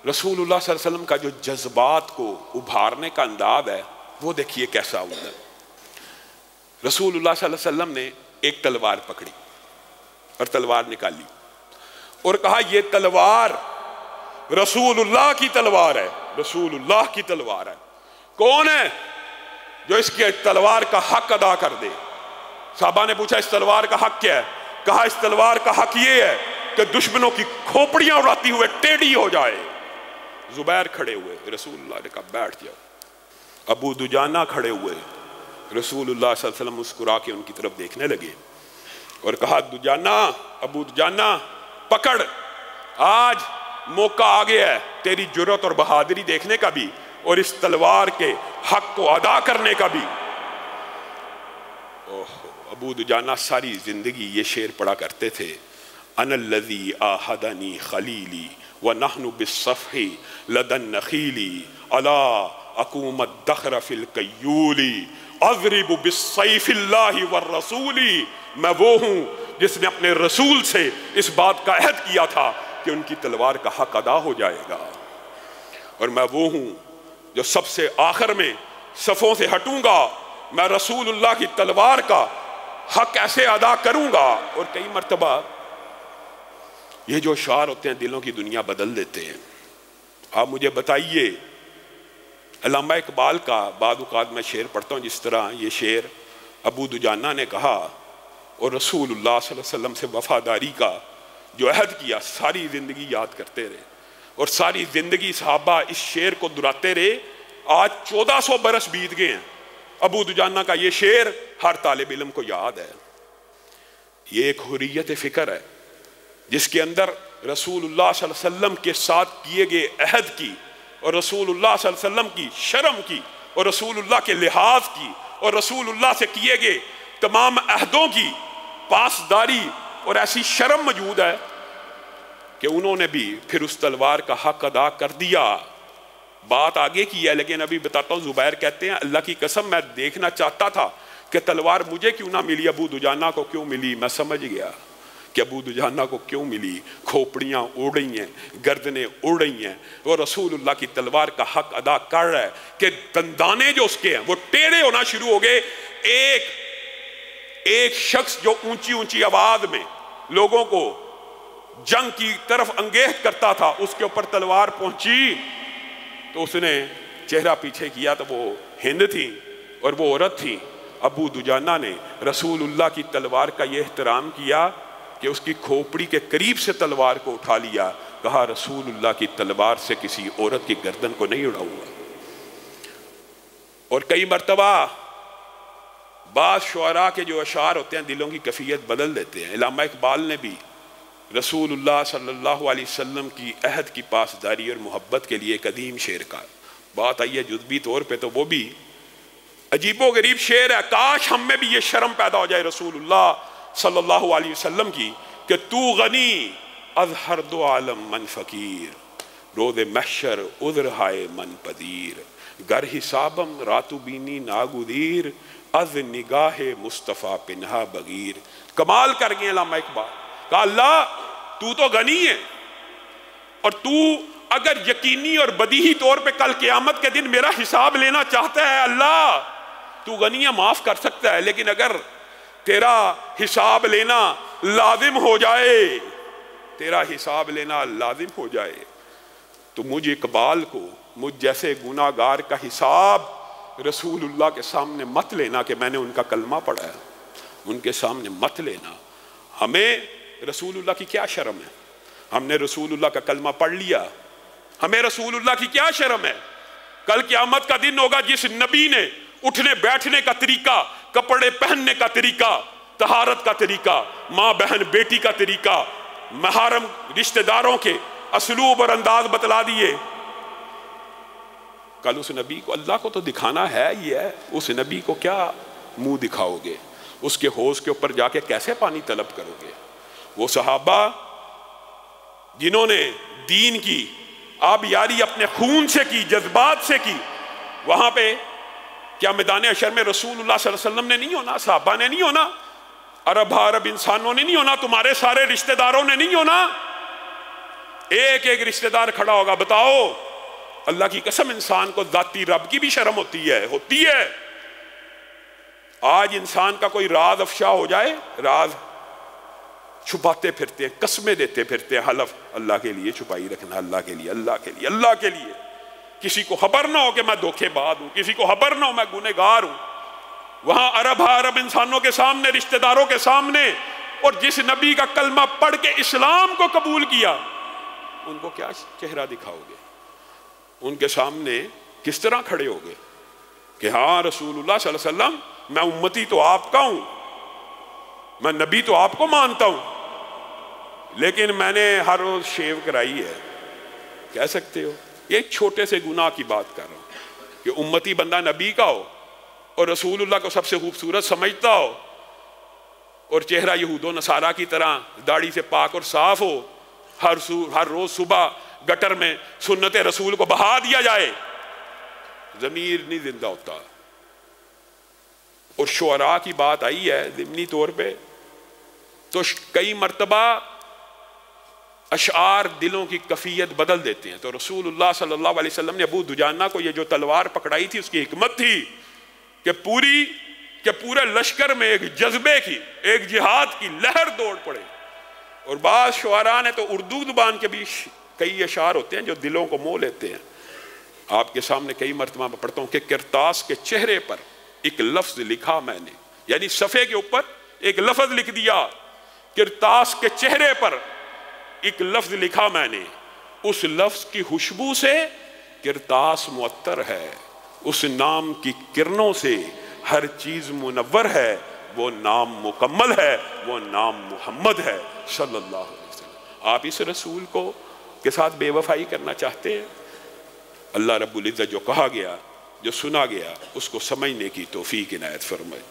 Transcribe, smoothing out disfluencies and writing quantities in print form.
रसूलुल्लाह सल्लल्लाहु अलैहि वसल्लम का जो जज्बात को उभारने का अंदाज है वो देखिए कैसा हुआ। रसूलुल्लाह सल्लल्लाहु अलैहि वसल्लम ने एक तलवार पकड़ी और तलवार निकाली और कहा ये तलवार रसूलुल्लाह की तलवार है, रसूलुल्लाह की तलवार है। कौन है जो इसके तलवार का हक अदा कर दे? साहबा ने पूछा इस तलवार का हक क्या है? कहा इस तलवार का हक ये है कि दुश्मनों की खोपड़ियां उड़ाती हुए टेढ़ी हो जाए। जुबैर खड़े हुए, रसूलुल्लाह ने कहा बैठ जाओ। अबू दुजाना खड़े हुए, रसूलुल्लाह सल्लल्लाहु अलैहि वसल्लम मुस्कुरा के उनकी तरफ देखने लगे और कहा दुजाना, अबू दुजाना पकड़, आज मौका आ गया है तेरी जुर्रत और बहादुरी देखने का भी और इस तलवार के हक को अदा करने का भी। अबू दुजाना सारी जिंदगी ये शेर पढ़ा करते थे, अनल्लज़ी आहदनी खलीली व नहनु बिस्सफ़ी लदन नखीली अला अकूमत दखर फिल कय्यूली अज़रिबु बिस्सैफ़िल्लाहि वर रसूली। मैं वो हूँ जिसने अपने रसूल से इस बात का अहद किया था कि उनकी तलवार का हक अदा हो जाएगा, और मैं वो हूँ जो सबसे आखिर में सफ़ों से हटूंगा। मैं रसूलुल्लाह की तलवार का हक ऐसे अदा करूंगा। और कई मर्तबा ये जो शार होते हैं दिलों की दुनिया बदल देते हैं। आप मुझे बताइए, अल्लामा इकबाल का बाद मैं शेर पढ़ता हूँ, जिस तरह ये शेर अबू दुजाना ने कहा और रसूलुल्लाह सल्लल्लाहु अलैहि वसल्लम से वफादारी का जो अहद किया, सारी ज़िंदगी याद करते रहे और सारी ज़िंदगी सहाबा इस शेर को दुहराते रहे। आज 1400 बरस बीत गए हैं, अबू दुजाना का ये शेर हर तालिब इल्म को याद है। ये एक हुर्रियत फ़िक्र है जिसके अंदर रसूलुल्लाह सल्लल्लाहु अलैहि वसल्लम के साथ किए गए अहद की और रसूलुल्लाह सल्लल्लाहु अलैहि वसल्लम की शर्म की और रसूलुल्लाह के लिहाज की और रसूलुल्लाह से किए गए तमाम अहदों की पासदारी और ऐसी शर्म मौजूद है कि उन्होंने भी फिर उस तलवार का हक अदा कर दिया। बात आगे की है, लेकिन अभी बताता हूँ। जुबैर कहते हैं अल्लाह की कसम मैं देखना चाहता था कि तलवार मुझे क्यों ना मिली, अबू दुजाना को क्यों मिली। मैं समझ गया कि अबू दुजाना को क्यों मिली। खोपड़ियाँ उड़ रही हैं, गर्दनें उड़ रही हैं, वो रसूलुल्लाह की तलवार का हक अदा कर रहा है कि दंदाने जो उसके हैं वो टेढ़े होना शुरू हो गए। एक शख्स जो ऊंची ऊंची आवाज में लोगों को जंग की तरफ अंगेज करता था, उसके ऊपर तलवार पहुंची तो उसने चेहरा पीछे किया तो वो हिंद थी और वो औरत थी। अबू दुजाना ने रसूलुल्लाह की तलवार का ये एहतराम किया कि उसकी खोपड़ी के करीब से तलवार को उठा लिया। कहा रसूलुल्लाह की तलवार से किसी औरत की गर्दन को नहीं उड़ाऊंगा। और कई मर्तबा बाज़ शुअरा के जो अशार होते हैं दिलों की कैफियत बदल देते हैं। अल्लामा इकबाल ने भी रसूलुल्लाह सल्लल्लाहु अलैहि वसल्लम की अहद की पासदारी और मोहब्बत के लिए कदीम शेर का बात आई है जुज़वी तौर पे, तो वो भी अजीबो गरीब शेर है। काश हम में भी ये शर्म पैदा हो जाए रसूलुल्लाह सल्लल्लाहु अलैहि वसल्लम की कि तू गनी अज़हर दो आलम मन फ़कीर रोज़े महशर उज़्र हाय मन पदीर गर हिसाबम रातु बीनी नागुदीर अज़ निगाहे मुस्तफ़ा पिन्हा बगीर। कमाल कर गए अल्लामा इकबाल। कहा अल्लाह तू तो गनी है और तू अगर यकीनी और बदीही तौर पे कल क़यामत के दिन मेरा हिसाब लेना चाहता है, अल्लाह तू गनी है, माफ कर सकता है, लेकिन अगर तेरा हिसाब लेना लाजिम हो जाए, तेरा हिसाब लेना लाजिम हो जाए तो मुझ इकबाल को, मुझ जैसे गुनाहगार का हिसाब रसूलुल्लाह के सामने मत लेना कि मैंने उनका कलमा पढ़ा है, उनके सामने मत लेना। हमें रसूलुल्लाह की क्या शर्म है? हमने रसूलुल्लाह का कलमा पढ़ लिया, हमें रसूलुल्लाह की क्या शर्म है? कल क़यामत का दिन होगा जिस नबी ने उठने बैठने का तरीका, कपड़े पहनने का तरीका, तहारत का तरीका, माँ बहन बेटी का तरीका, महरम रिश्तेदारों के असलूब और अंदाज बतला दिए, कल उस नबी को, अल्लाह को तो दिखाना है ही है, उस नबी को क्या मुंह दिखाओगे? उसके हौज के ऊपर जाके कैसे पानी तलब करोगे? वो सहाबा जिन्होंने दीन की आबियारी अपने खून से की, जज्बात से की, वहां पे क्या मैदान अशर में रसूलुल्लाह सल्लल्लाहु अलैहि वसल्लम ने नहीं होना, सहाबा ने नहीं होना, अरब इंसानों ने नहीं होना, तुम्हारे सारे रिश्तेदारों ने नहीं होना? ایک ایک رشتہ دار کھڑا ہوگا. بتاؤ اللہ کی قسم انسان کو ذاتی رب کی بھی شرم ہوتی ہے. آج انسان کا کوئی راز افشا ہو جائے، راز چھپاتے پھرتے ہیں، قسمیں دیتے پھرتے ہیں، حلف اللہ کے لیے چھپائی رکھنا، اللہ کے لیے، اللہ کے لیے، اللہ کے لیے. کسی کو خبر نہ ہو کہ میں دھوکے باز ہوں، کسی کو خبر نہ ہو میں گنہگار ہوں. وہاں عرب انسانوں کے سامنے، رشتہ داروں کے سامنے، اور جس نبی کا کلمہ پڑھ کے اسلام کو قبول کیا، ان کو کیا چہرہ دکھاؤ گے؟ ان کے سامنے کس طرح کھڑے ہوگے کہ ہاں رسول اللہ صلی اللہ علیہ وسلم، میں امتی تو آپ کا ہوں، میں نبی تو آپ کو مانتا ہوں، لیکن میں نے ہر روز شیو کرائی ہے. کہہ سکتے ہو؟ ایک چھوٹے سے گناہ کی بات کر رہا ہوں کہ امتی بندہ نبی کا ہو اور رسول اللہ کو سب سے خوبصورت سمجھتا ہو، اور چہرہ یہود و نصارہ کی طرح داڑھی سے پاک اور صاف ہو، ہر روز صبح گٹر میں سنت رسول کو بہا دیا جائے. ضمیر نہیں زندہ ہوتا. اور شعراء کی بات آئی ہے ضمنی طور پہ، تو کئی مرتبہ اشعار دلوں کی کیفیت بدل دیتے ہیں. تو رسول اللہ صلی اللہ علیہ وسلم نے ابو دجانہ کو یہ جو تلوار پکڑائی تھی، اس کی حکمت تھی کہ پورے لشکر میں ایک جذبے کی، ایک جہاد کی لہر دوڑ پڑے. اور بعض شعراء نے تو اردو زبان کے بھی کئی اشعار ہوتے ہیں جو دلوں کو مو لیتے ہیں. آپ کے سامنے کئی مرتبہ میں پڑھتا ہوں کہ کرتاس کے چہرے پر ایک لفظ لکھا میں نے، یعنی صفحے کے اوپر ایک لفظ لکھ دیا. کرتاس کے چہرے پر ایک لفظ لکھا میں نے، اس لفظ کی خوشبو سے کرتاس معطر ہے، اس نام کی کرنوں سے ہر چیز منور ہے، وہ نام مکمل ہے، وہ نام محمد ہے صلی اللہ علیہ وسلم. آپ اس رسول کو کے ساتھ بے وفائی کرنا چاہتے ہیں؟ اللہ رب العزت جو کہا گیا، جو سنا گیا، اس کو سمجھنے کی توفیق عنایت فرمائے.